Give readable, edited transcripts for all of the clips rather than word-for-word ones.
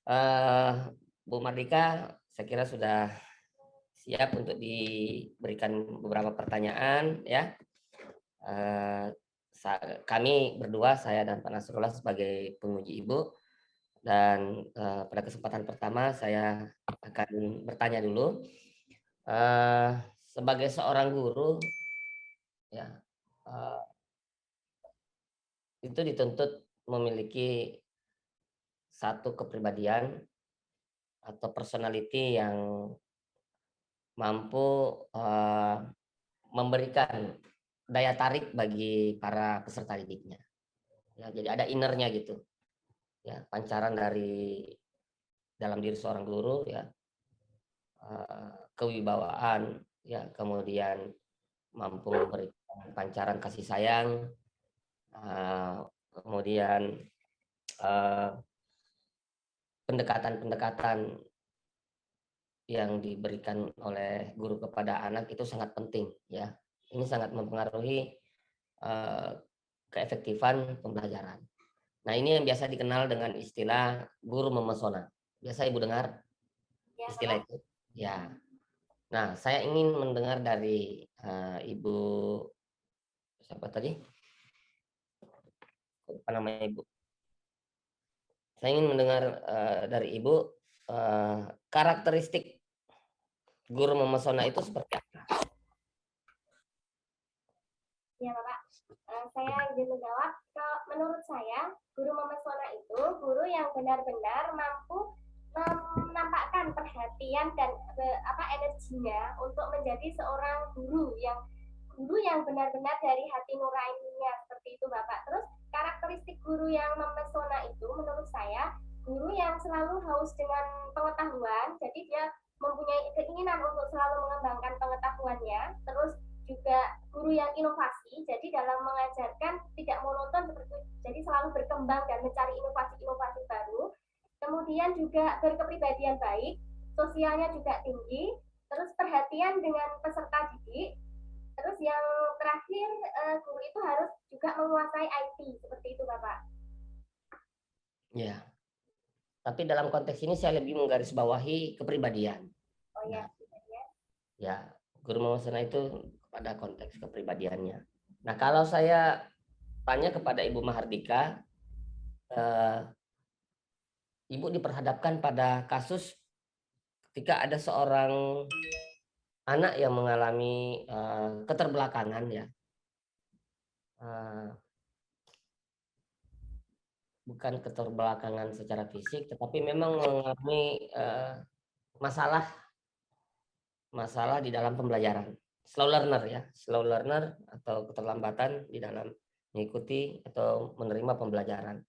Eh, Bu Mardika, saya kira sudah siap untuk diberikan beberapa pertanyaan ya. Eh, Kami berdua, saya dan Pak Nasrullah sebagai penguji Ibu, dan pada kesempatan pertama saya akan bertanya dulu. Eh, Sebagai seorang guru ya, eh, itu dituntut memiliki satu kepribadian atau personality yang mampu memberikan daya tarik bagi para peserta didiknya. Ya, jadi ada innernya gitu. Ya, pancaran dari dalam diri seorang guru ya, kewibawaan ya, kemudian mampu memberikan pancaran kasih sayang, kemudian pendekatan-pendekatan yang diberikan oleh guru kepada anak itu sangat penting ya. Ini sangat mempengaruhi keefektifan pembelajaran. Nah, ini yang biasa dikenal dengan istilah guru memesona. Biasa Ibu dengar istilah itu? Ya. Nah, saya ingin mendengar dari Ibu siapa tadi? Apa namanya Ibu? Saya ingin mendengar dari Ibu karakteristik guru memesona itu seperti apa? Ya, Bapak. Saya izin menjawab. Menurut saya, guru memesona itu guru yang benar-benar mampu menampakkan perhatian dan energinya untuk menjadi seorang guru yang benar-benar dari hati nuraninya, seperti itu Bapak. Terus karakteristik guru yang memesona itu menurut saya guru yang selalu haus dengan pengetahuan, jadi dia mempunyai keinginan untuk selalu mengembangkan pengetahuannya. Terus juga guru yang inovasi, jadi dalam mengajarkan tidak monoton seperti itu, jadi selalu berkembang dan mencari inovasi-inovasi baru. Kemudian juga berkepribadian baik, sosialnya juga tinggi, terus perhatian dengan peserta didik. Terus yang terakhir, guru itu harus juga menguasai IT, seperti itu Bapak. Ya, tapi dalam konteks ini saya lebih menggarisbawahi kepribadian. Oh ya, Nah, ya, guru memesona itu pada konteks kepribadiannya. Nah, kalau saya tanya kepada Ibu Mahardika, Ibu diperhadapkan pada kasus ketika ada seorang anak yang mengalami keterbelakangan ya, bukan keterbelakangan secara fisik, tetapi memang mengalami masalah masalah di dalam pembelajaran, slow learner ya, slow learner atau keterlambatan di dalam mengikuti atau menerima pembelajaran.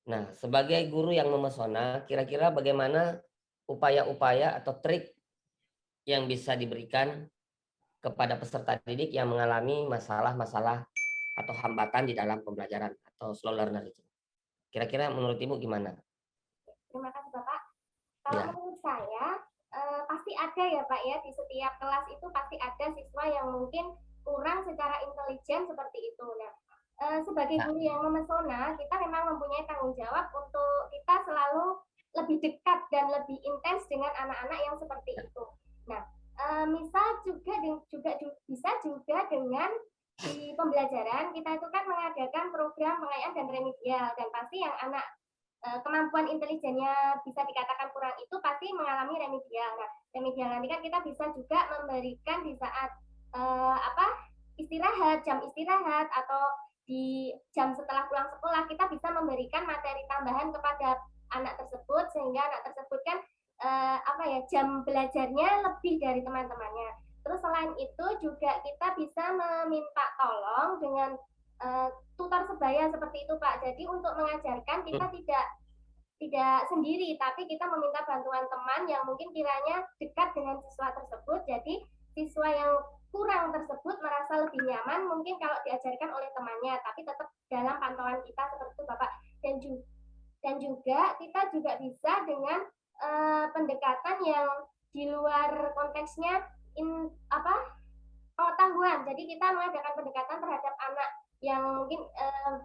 Nah, sebagai guru yang memesona, kira-kira bagaimana upaya-upaya atau trik yang bisa diberikan kepada peserta didik yang mengalami masalah-masalah atau hambatan di dalam pembelajaran atau slow learner itu? Kira-kira menurut Ibu gimana? terima kasih Bapak. Kalau Ya. menurut saya, pasti ada ya Pak ya, di setiap kelas itu pasti ada siswa yang mungkin kurang secara intelijen seperti itu. Nah, sebagai Ya. guru yang memesona, kita memang mempunyai tanggung jawab untuk kita selalu lebih dekat dan lebih intens dengan anak-anak yang seperti itu. Nah, misal juga bisa juga dengan di pembelajaran kita itu kan mengadakan program pengayaan dan remedial, dan pasti yang anak kemampuan intelijennya bisa dikatakan kurang itu pasti mengalami remedial. Nah, remedial nanti kan kita bisa juga memberikan di saat istirahat, jam istirahat, atau di jam setelah pulang sekolah kita bisa memberikan materi tambahan kepada anak tersebut, sehingga anak tersebut kan jam belajarnya lebih dari teman-temannya. Terus selain itu juga kita bisa meminta tolong dengan tutor sebaya seperti itu Pak. Jadi untuk mengajarkan kita tidak sendiri, tapi kita meminta bantuan teman yang mungkin kiranya dekat dengan siswa tersebut. Jadi siswa yang kurang tersebut merasa lebih nyaman mungkin kalau diajarkan oleh temannya, tapi tetap dalam pantauan kita seperti itu Bapak. Dan juga kita juga bisa dengan pendekatan yang di luar konteksnya pengetahuan. Jadi kita mengadakan pendekatan terhadap anak yang mungkin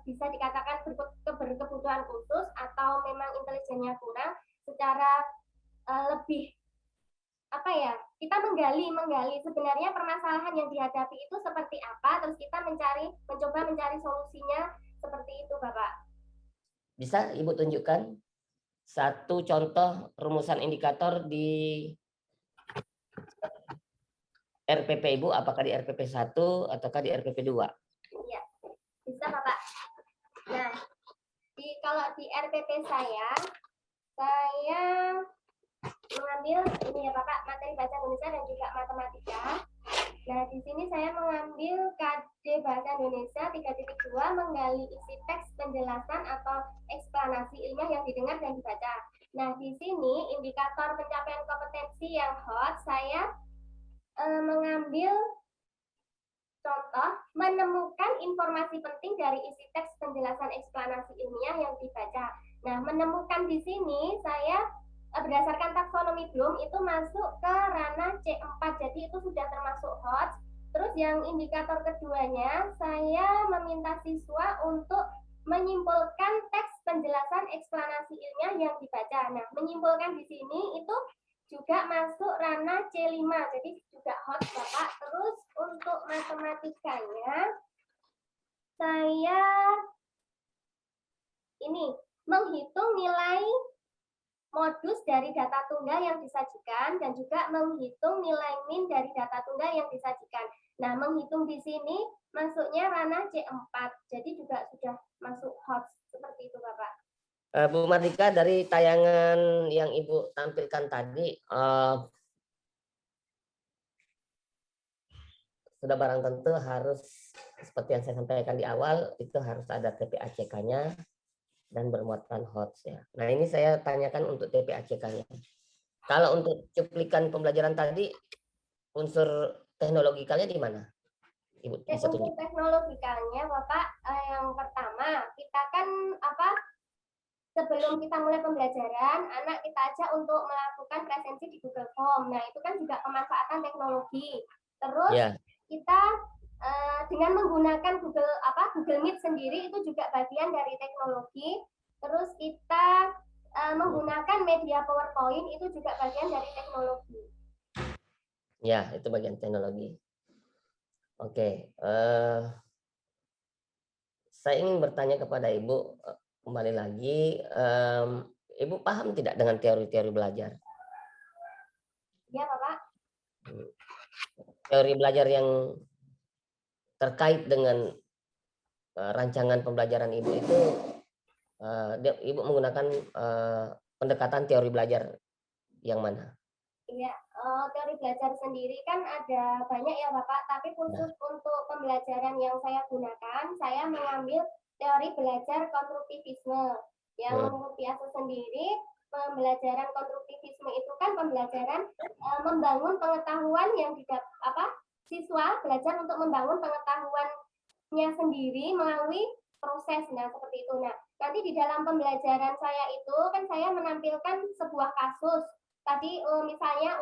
bisa dikatakan berkebutuhan khusus atau memang intelijennya kurang. secara lebih apa ya, kita menggali sebenarnya permasalahan yang dihadapi itu seperti apa, terus kita mencoba mencari solusinya seperti itu, Bapak. Bisa Ibu tunjukkan satu contoh rumusan indikator di RPP Ibu, apakah di RPP 1 ataukah di RPP 2? Iya, bisa Bapak. Nah, kalau di RPP saya mengambil ini ya Bapak, materi bahasa Indonesia dan juga matematika. Nah, di sini saya mengambil KD Bahasa Indonesia 3.2 menggali isi teks penjelasan atau eksplanasi ilmiah yang didengar dan dibaca. Nah, di sini indikator pencapaian kompetensi yang hot, saya mengambil contoh menemukan informasi penting dari isi teks penjelasan eksplanasi ilmiah yang dibaca. Nah, menemukan di sini saya berdasarkan taksonomi Bloom itu masuk ke ranah C4, jadi itu sudah termasuk hot. Terus yang indikator keduanya, saya meminta siswa untuk menyimpulkan teks penjelasan eksplanasi ilmiah yang dibaca. Nah, menyimpulkan di sini itu juga masuk ranah C5, jadi juga hot Bapak. Terus untuk matematikanya, saya ini menghitung nilai modus dari data tunggal yang disajikan dan juga menghitung nilai min dari data tunggal yang disajikan. Nah, menghitung di sini masuknya ranah C4, jadi juga sudah masuk hot seperti itu Bapak. Bu Mardika, dari tayangan yang Ibu tampilkan tadi, sudah barang tentu harus seperti yang saya sampaikan di awal, itu harus ada TPACK-nya dan bermuatan HOTS ya. Nah, ini saya tanyakan untuk TPACK-nya. Kalau untuk cuplikan pembelajaran tadi, unsur teknologikalnya di mana? Ibu bisa tunjuk. Untuk teknologikalnya Bapak, yang pertama kita kan sebelum kita mulai pembelajaran, anak kita ajak untuk melakukan presensi di Google Form. Nah, itu kan juga pemanfaatan teknologi. Terus kita dengan menggunakan Google Meet sendiri itu juga bagian dari teknologi. Terus kita menggunakan media PowerPoint itu juga bagian dari teknologi. Ya, itu bagian teknologi. Oke, saya ingin bertanya kepada Ibu kembali lagi, Ibu paham tidak dengan teori-teori belajar? Ya, Bapak. Teori belajar yang terkait dengan rancangan pembelajaran Ibu itu, Ibu menggunakan pendekatan teori belajar yang mana? Iya, teori belajar sendiri kan ada banyak ya Bapak, tapi khusus untuk pembelajaran yang saya gunakan, saya mengambil teori belajar konstruktivisme. Yang menurut Piaget sendiri, pembelajaran konstruktivisme itu kan pembelajaran membangun pengetahuan yang siswa belajar untuk membangun pengetahuannya sendiri melalui proses. Nah, seperti itu. Nah, nanti di dalam pembelajaran saya itu kan saya menampilkan sebuah kasus. Tadi misalnya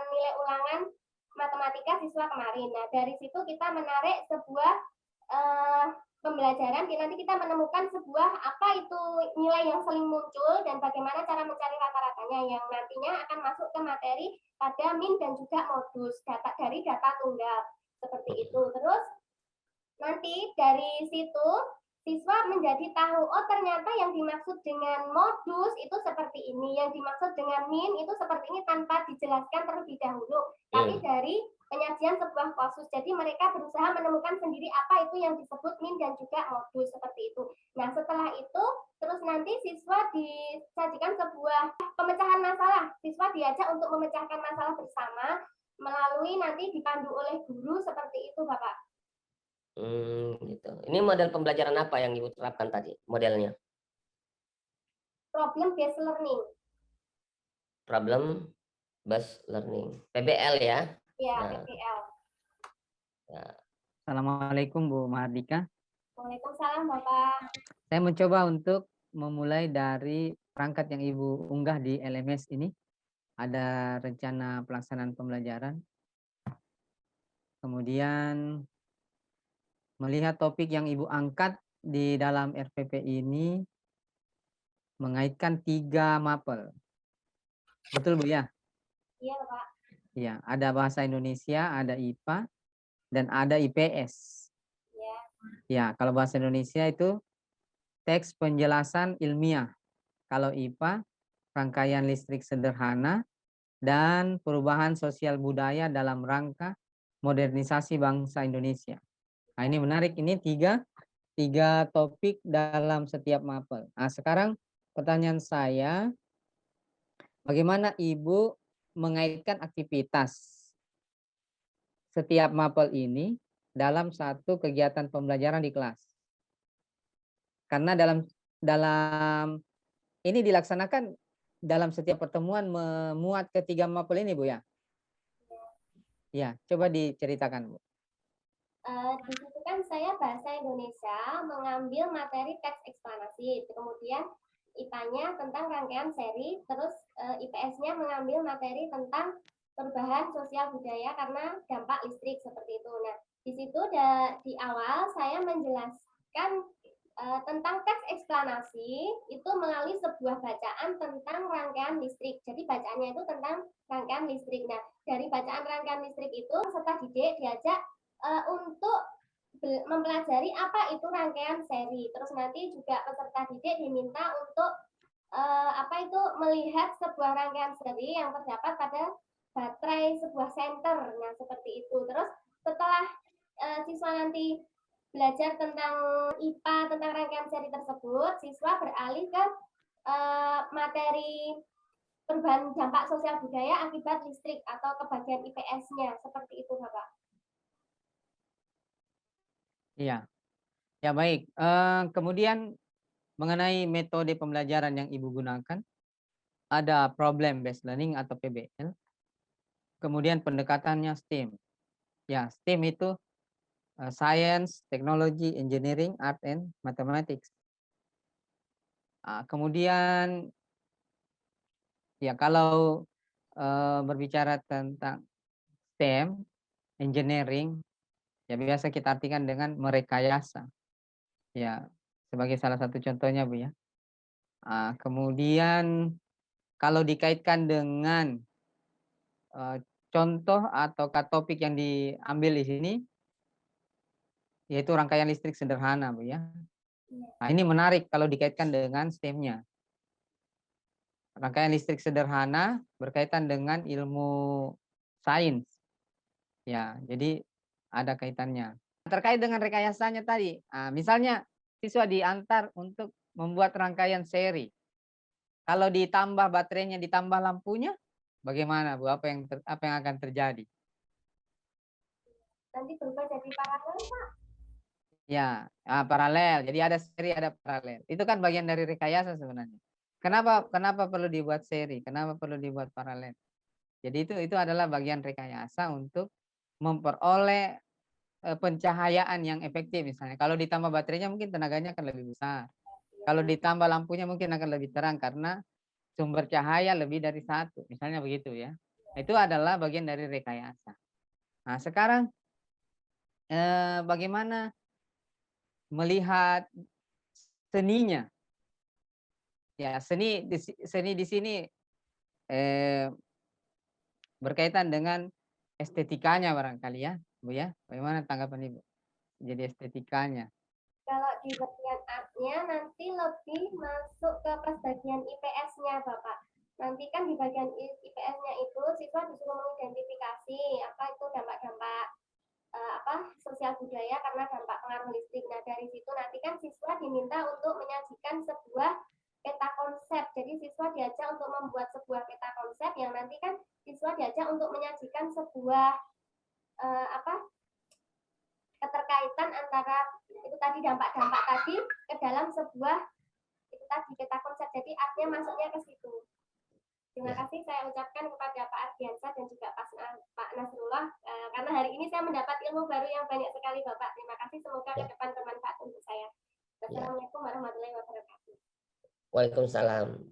nilai ulangan matematika siswa kemarin. Nah, dari situ kita menarik sebuah pembelajaran, nanti kita menemukan sebuah apa itu nilai yang sering muncul dan bagaimana cara mencari rata-ratanya yang nantinya akan masuk ke materi pada min dan juga modus dari data tunggal seperti itu. Terus nanti dari situ siswa menjadi tahu, oh ternyata yang dimaksud dengan modus itu seperti ini, yang dimaksud dengan min itu seperti ini tanpa dijelaskan terlebih dahulu. Tapi dari penyajian sebuah kasus, jadi mereka berusaha menemukan sendiri apa itu yang disebut min dan juga modus seperti itu. Nah, setelah itu terus nanti siswa disajikan sebuah pemecahan masalah. Siswa diajak untuk memecahkan masalah bersama melalui nanti dipandu oleh guru seperti itu, Bapak. Gitu. Ini model pembelajaran apa yang Ibu terapkan tadi modelnya? Problem based learning. Problem based learning. PBL ya? Ya, PBL. Ya. Assalamualaikum Bu Mardika. Waalaikumsalam Bapak. Saya mencoba untuk memulai dari perangkat yang Ibu unggah di LMS ini. Ada rencana pelaksanaan pembelajaran. Kemudian melihat topik yang Ibu angkat di dalam RPP ini mengaitkan 3 mapel. Betul, Bu ya? Iya, Bapak. Iya, ada bahasa Indonesia, ada IPA, dan ada IPS. Iya. Ya, kalau bahasa Indonesia itu teks penjelasan ilmiah. Kalau IPA, rangkaian listrik sederhana dan perubahan sosial budaya dalam rangka modernisasi bangsa Indonesia. Nah, ini menarik. Ini tiga topik dalam setiap mapel. Nah, sekarang pertanyaan saya, bagaimana Ibu mengaitkan aktivitas setiap mapel ini dalam satu kegiatan pembelajaran di kelas? Karena dalam dalam ini dilaksanakan dalam setiap pertemuan memuat ketiga mapel ini, Bu ya? Ya, coba diceritakan, Bu. Di situ kan saya bahasa Indonesia mengambil materi teks eksplanasi, kemudian IPA-nya tentang rangkaian seri, terus IPS-nya mengambil materi tentang perubahan sosial budaya karena dampak listrik seperti itu. Nah, di situ di awal saya menjelaskan tentang teks eksplanasi itu melalui sebuah bacaan tentang rangkaian listrik. Jadi bacaannya itu tentang rangkaian listrik. Nah, dari bacaan rangkaian listrik itu peserta didik diajak untuk mempelajari apa itu rangkaian seri. Terus nanti juga peserta didik diminta untuk melihat sebuah rangkaian seri yang terdapat pada baterai sebuah senter. Nah, seperti itu. Terus setelah siswa nanti belajar tentang IPA, tentang rangkaian seri tersebut, siswa beralih ke materi perubahan dampak sosial budaya akibat listrik atau ke bagian IPS-nya. Seperti itu, Bapak. Iya, ya baik. Kemudian mengenai metode pembelajaran yang Ibu gunakan, ada problem based learning atau PBL. Kemudian pendekatannya STEAM. Ya, STEAM itu Science, Technology, Engineering, Art, and Mathematics. Kemudian ya kalau berbicara tentang STEM, Engineering, ya biasa kita artikan dengan merekayasa. Ya, sebagai salah satu contohnya, Bu ya. Kemudian kalau dikaitkan dengan contoh atau topik yang diambil di sini, yaitu rangkaian listrik sederhana, Bu ya. Nah, ini menarik kalau dikaitkan dengan STEM-nya. Rangkaian listrik sederhana berkaitan dengan ilmu sains. Ya, jadi ada kaitannya. Terkait dengan rekayasanya tadi, misalnya siswa diantar untuk membuat rangkaian seri. Kalau ditambah baterainya, ditambah lampunya, bagaimana, Bu? Apa yang akan terjadi? Nanti berubah jadi paralel, Pak. Ya, paralel. Jadi ada seri, ada paralel. Itu kan bagian dari rekayasa sebenarnya. Kenapa perlu dibuat seri? Kenapa perlu dibuat paralel? Jadi itu adalah bagian rekayasa untuk memperoleh pencahayaan yang efektif misalnya. Kalau ditambah baterainya mungkin tenaganya akan lebih besar. Kalau ditambah lampunya mungkin akan lebih terang karena sumber cahaya lebih dari satu. Misalnya begitu ya. Itu adalah bagian dari rekayasa. Nah, sekarang bagaimana melihat seninya? Ya, seni di sini berkaitan dengan estetikanya barangkali ya, Bu ya. Bagaimana tanggapan Ibu? Jadi estetikanya. Kalau di bagian art-nya nanti lebih masuk ke pas bagian IPS-nya, Bapak. Nanti kan di bagian IPS-nya itu siswa disuruh mengidentifikasi apa itu dampak-dampak sosial budaya karena dampak pengaruh listrik. Nah, dari situ nanti kan siswa diminta untuk menyajikan sebuah peta konsep. Jadi siswa diajak untuk membuat sebuah peta konsep yang nanti kan siswa diajak untuk menyajikan sebuah keterkaitan antara itu tadi dampak-dampak tadi ke dalam sebuah itu tadi peta konsep. Jadi artinya masuknya ke situ. Terima kasih saya ucapkan kepada Pak Ardiansyah dan juga Pak Nasrullah karena hari ini saya mendapat ilmu baru yang banyak sekali, Bapak. Terima kasih, semoga ke depan bermanfaat untuk saya. Wassalamualaikum warahmatullahi wabarakatuh. Waalaikumsalam.